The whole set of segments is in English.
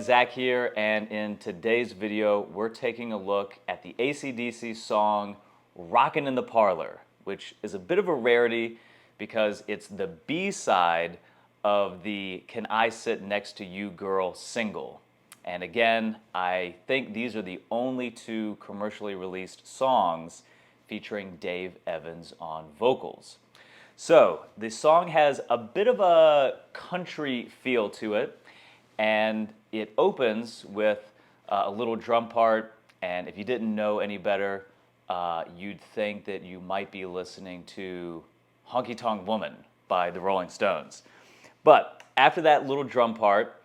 Zach here, and in today's video we're taking a look at the AC/DC song Rockin In The Parlour, which is a bit of a rarity because it's the B-side of the Can I Sit Next to You Girl single. And again, I think these are the only two commercially released songs featuring Dave Evans on vocals. So the song has a bit of a country feel to it, and it opens with a little drum part, and if you didn't know any better, you'd think that you might be listening to Honky Tonk Woman by the Rolling Stones. But after that little drum part,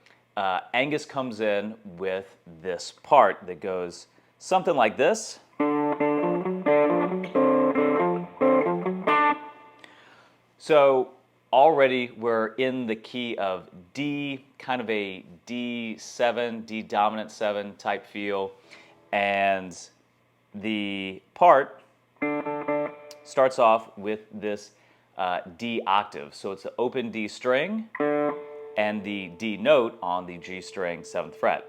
Angus comes in with this part that goes something like this. So already we're in the key of D, kind of a D7, D dominant 7 type feel, and the part starts off with this D octave. So it's an open D string and the D note on the G string 7th fret.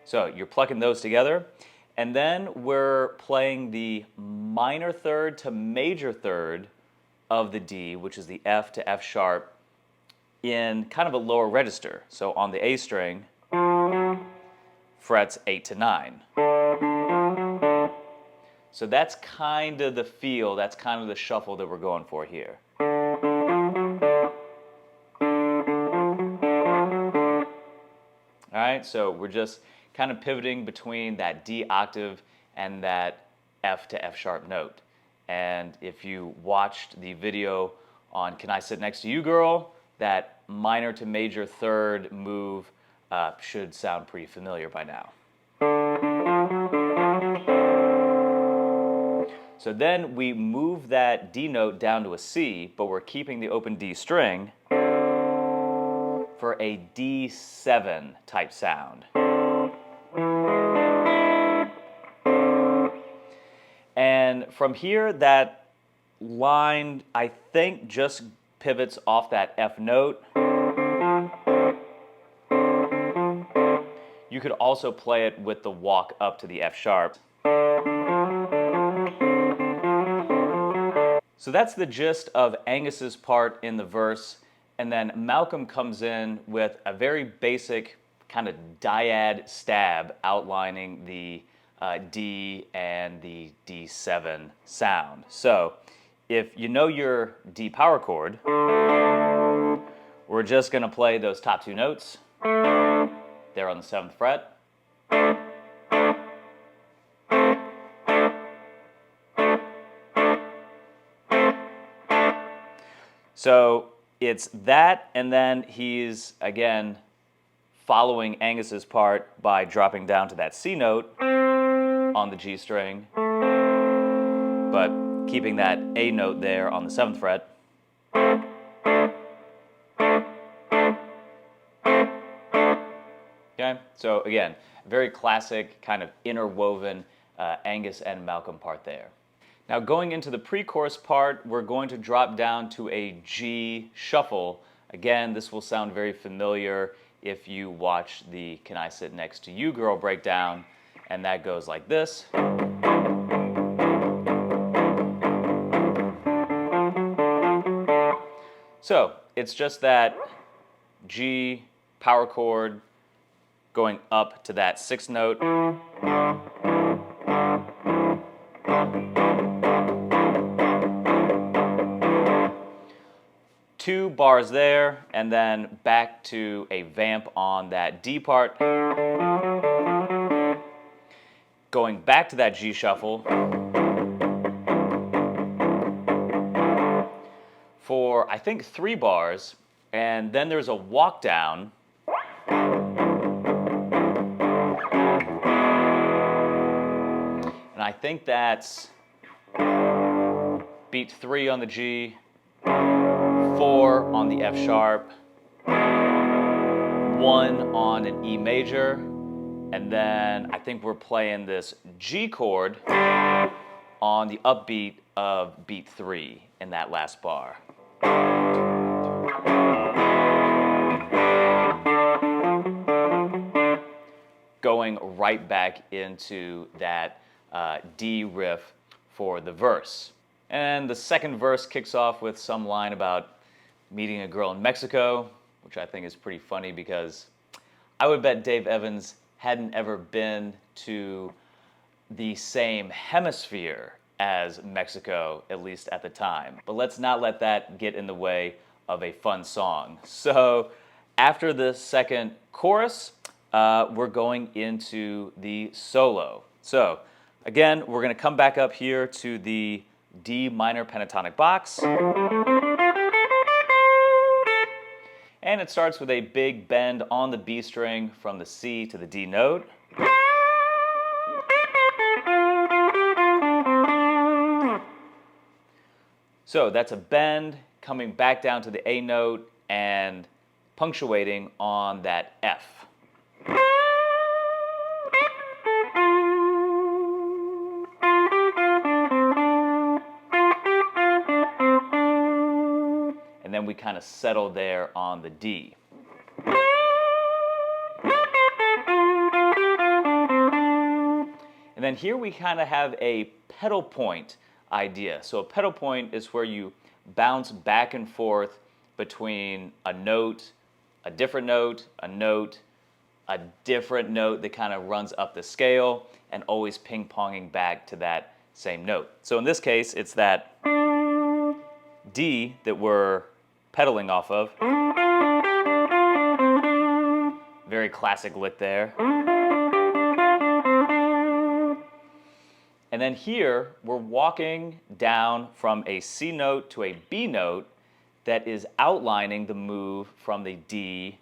So you're plucking those together, and then we're playing the minor third to major third of the D, which is the F to F sharp, in kind of a lower register. So on the A string, frets 8 to 9. So that's kind of the feel, that's kind of the shuffle that we're going for here. All right, so we're just kind of pivoting between that D octave and that F to F sharp note. And if you watched the video on Can I Sit Next to You Girl, that minor to major third move should sound pretty familiar by now. So then we move that D note down to a C, but we're keeping the open D string for a D7 type sound. And from here, that line, I think, just pivots off that F note. You could also play it with the walk up to the F sharp. So that's the gist of Angus's part in the verse, and then Malcolm comes in with a very basic kind of dyad stab outlining the D and the D7 sound. So if you know your D power chord, we're just going to play those top two notes there on the 7th fret. So it's that, and then he's again following Angus's part by dropping down to that C note on the G string, but keeping that A note there on the 7th fret. Okay, so again, very classic kind of interwoven Angus and Malcolm part there. Now going into the pre-chorus part, we're going to drop down to a G shuffle. Again, this will sound very familiar if you watch the Can I Sit Next to You Girl breakdown, and that goes like this. So it's just that G power chord going up to that 6th note. Two bars there, and then back to a vamp on that D part. Going back to that G shuffle for, I think, 3 bars, and then there's a walk down. And I think that's beat 3 on the G, 4 on the F sharp, 1 on an E major, and then I think we're playing this G chord on the upbeat of beat 3 in that last bar. going right back into that D riff for the verse. And the second verse kicks off with some line about meeting a girl in Mexico, which I think is pretty funny because I would bet Dave Evans hadn't ever been to the same hemisphere as Mexico, at least at the time. But let's not let that get in the way of a fun song. So after the second chorus, we're going into the solo. So again, we're going to come back up here to the D minor pentatonic box. And it starts with a big bend on the B string from the C to the D note. So that's a bend coming back down to the A note and punctuating on that F. And then we kind of settle there on the D. And then here we kind of have a pedal point idea. So a pedal point is where you bounce back and forth between a note, a different note, a note, a different note that kind of runs up the scale, and always ping-ponging back to that same note. So in this case, it's that D that we're pedaling off of. Very classic lick there. And then here, we're walking down from a C note to a B note that is outlining the move from the D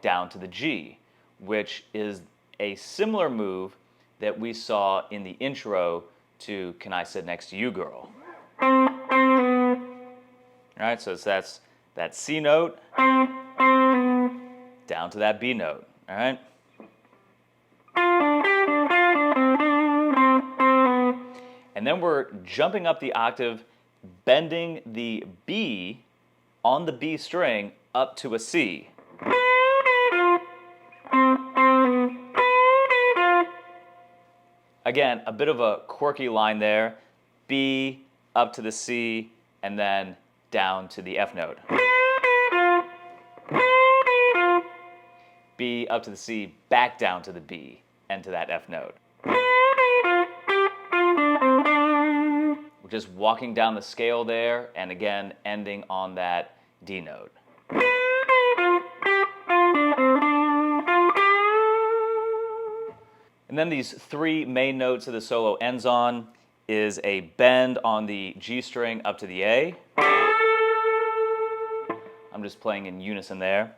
down to the G, which is a similar move that we saw in the intro to Can I Sit Next to You, Girl? All right, so that's that C note down to that B note, all right? And then we're jumping up the octave, bending the B on the B string up to a C. Again, a bit of a quirky line there. B up to the C, and then down to the F note. B up to the C, back down to the B, and to that F note. We're just walking down the scale there, and again, ending on that D note. And then these three main notes that the solo ends on is a bend on the G string up to the A. I'm just playing in unison there.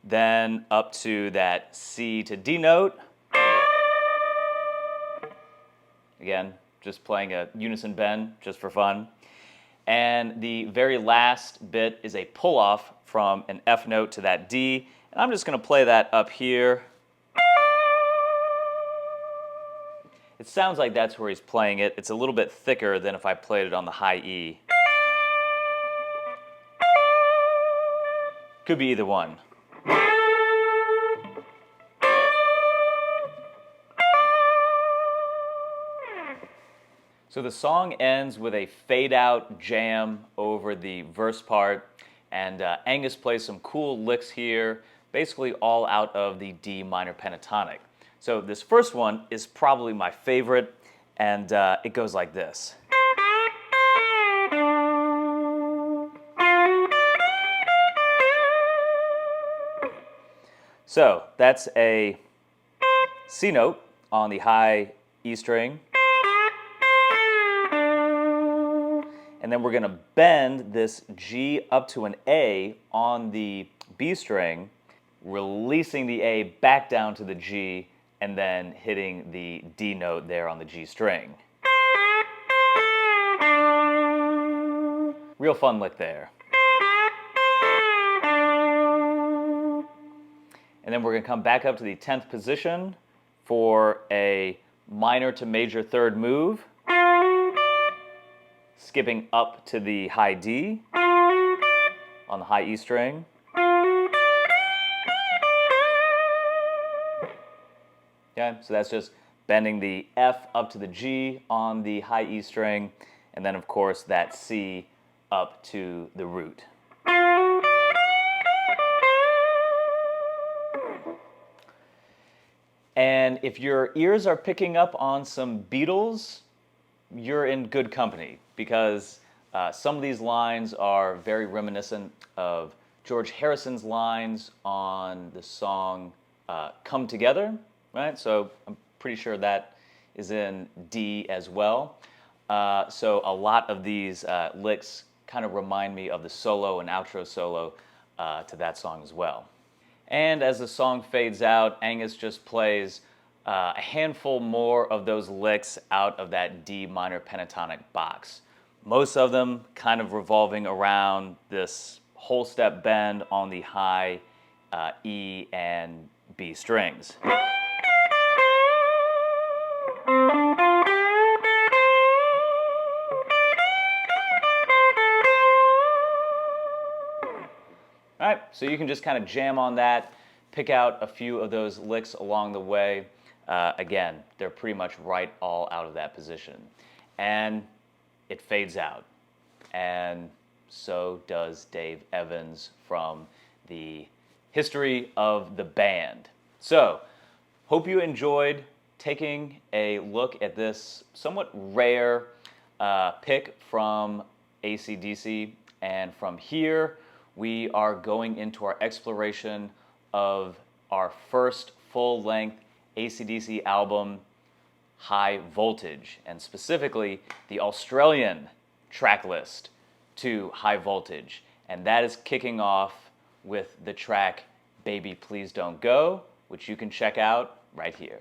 Then up to that C to D note. Again, just playing a unison bend just for fun. And the very last bit is a pull-off from an F note to that D. And I'm just going to play that up here. It sounds like that's where he's playing it. It's a little bit thicker than if I played it on the high E. Could be either one. So the song ends with a fade-out jam over the verse part, and Angus plays some cool licks here, basically all out of the D minor pentatonic. So this first one is probably my favorite, and it goes like this. So that's a C note on the high E string. And then we're going to bend this G up to an A on the B string, releasing the A back down to the G, and then hitting the D note there on the G string. Real fun lick there. And then we're going to come back up to the 10th position for a minor to major third move, skipping up to the high D on the high E string. Okay, so that's just bending the F up to the G on the high E string, and then of course that C up to the root. And if your ears are picking up on some Beatles, you're in good company, because some of these lines are very reminiscent of George Harrison's lines on the song Come Together, right? So I'm pretty sure that is in D as well. So a lot of these licks kind of remind me of the solo and outro solo to that song as well. And as the song fades out, Angus just plays a handful more of those licks out of that D minor pentatonic box. Most of them kind of revolving around this whole step bend on the high E and B strings. All right, so you can just kind of jam on that, pick out a few of those licks along the way. Again, they're pretty much right all out of that position. And it fades out. And so does Dave Evans from the history of the band. So, hope you enjoyed taking a look at this somewhat rare pick from AC/DC. And from here, we are going into our exploration of our first full-length AC/DC album, High Voltage, and specifically the Australian track list to High Voltage. And that is kicking off with the track Baby Please Don't Go, which you can check out right here.